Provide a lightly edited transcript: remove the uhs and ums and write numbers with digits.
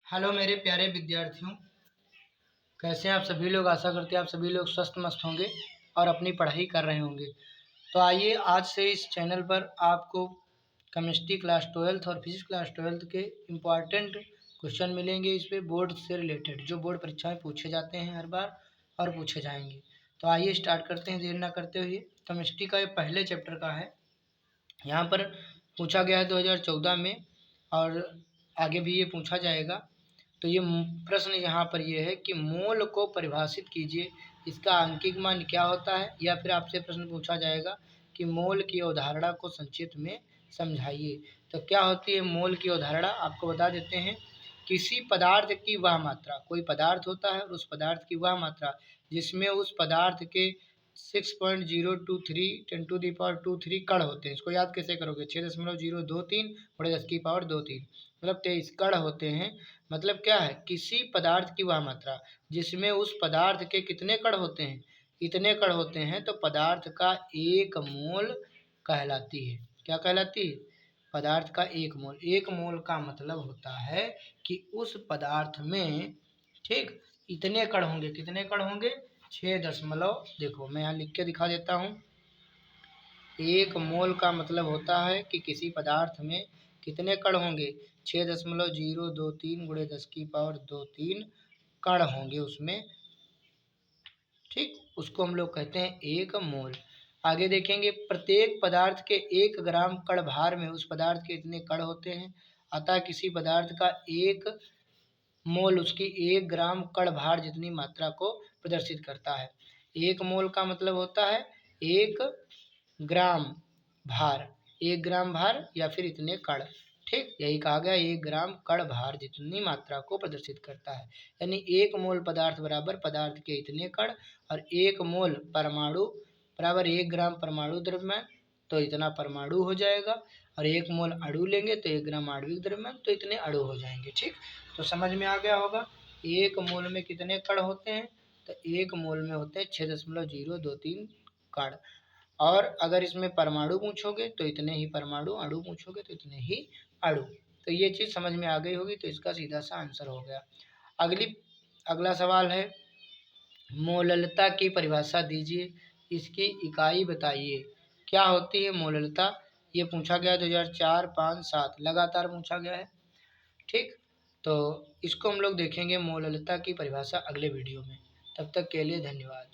Hello मेरे प्यारे विद्यार्थियों, कैसे हैं आप सभी लोग। आशा करते हैं आप सभी लोग स्वस्थ मस्त होंगे और अपनी पढ़ाई कर रहे होंगे। तो आइए आज से इस चैनल पर आपको केमिस्ट्री क्लास 12th और फिजिक्स क्लास 12th के इम्पॉर्टेंट क्वेश्चन मिलेंगे। इस पे बोर्ड से रिलेटेड जो बोर्ड परीक्षा में पूछे जाते हैं हर बार और पूछे जाएंगे। तो आइए स्टार्ट करते हैं देर ना करते हुए। केमिस्ट्री का ये पहले चैप्टर का है। यहाँ पर पूछा गया है 2014 में और आगे भी ये पूछा जाएगा। तो ये प्रश्न यहाँ पर ये है कि मोल को परिभाषित कीजिए, इसका आंकिक मान क्या होता है। या फिर आपसे प्रश्न पूछा जाएगा कि मोल की अवधारणा को संक्षिप्त में समझाइए। तो क्या होती है मोल की अवधारणा, आपको बता देते हैं। किसी पदार्थ की वह मात्रा, कोई पदार्थ होता है और उस पदार्थ की वह मात्रा जिसमें उस पदार्थ के 6.023 10⁻²3 कण होते हैं। इसको याद कैसे करोगे, 6.023 बड़े 10⁻²3 मतलब 23 कण होते हैं। मतलब क्या है, किसी पदार्थ की वह मात्रा जिसमें उस पदार्थ के कितने कण होते हैं, इतने कण होते हैं, तो पदार्थ का एक मोल कहलाती है। क्या कहलाती है, पदार्थ का एक मोल। एक मोल का मतलब होता है कि उस पदार्थ में ठीक इतने कण होंगे। कितने कण होंगे, 6 देखो मैं यहाँ लिख के दिखा देता हूँ। एक मोल का मतलब होता है कि किसी पदार्थ में कितने कण होंगे, 6.023 गुणे 10⁻²3 कण होंगे उसमें। ठीक, उसको हम लोग कहते हैं एक मोल। आगे देखेंगे, प्रत्येक पदार्थ के 1 ग्राम कण भार में उस पदार्थ के इतने कण होते हैं। अतः किसी पदार्थ का एक मोल उसकी 1 ग्राम कण भार जितनी मात्रा को प्रदर्शित करता है। एक मोल का मतलब होता है 1 ग्राम भार, 1 ग्राम भार या फिर इतने कण। ठीक, यही कहा गया, 1 ग्राम कण भार जितनी मात्रा को प्रदर्शित करता है। यानी 1 मोल पदार्थ बराबर पदार्थ के इतने कण, और 1 मोल परमाणु बराबर 1 ग्राम परमाणु द्रव्यमान, तो इतना परमाणु हो जाएगा। और 1 मोल अणु लेंगे तो 1 ग्राम आणविक द्रव्यमान, तो इतने अणु हो जाएंगे। ठीक, तो समझ में आ गया होगा। 1 मोल में कितने कण होते हैं, तो 1 मोल में होते हैं 6.023 कण। और अगर इसमें परमाणु पूछोगे तो इतने ही परमाणु, अणु पूछोगे तो इतने ही अणु। तो ये चीज़ समझ में आ गई होगी, तो इसका सीधा सा आंसर हो गया। अगला सवाल है, मोललता की परिभाषा दीजिए, इसकी इकाई बताइए। क्या होती है मोललता, ये पूछा गया 2004, 5, 7 लगातार पूछा गया है। ठीक, तो इसको हम लोग देखेंगे मोललता की परिभाषा अगले वीडियो में। तब तक के लिए धन्यवाद।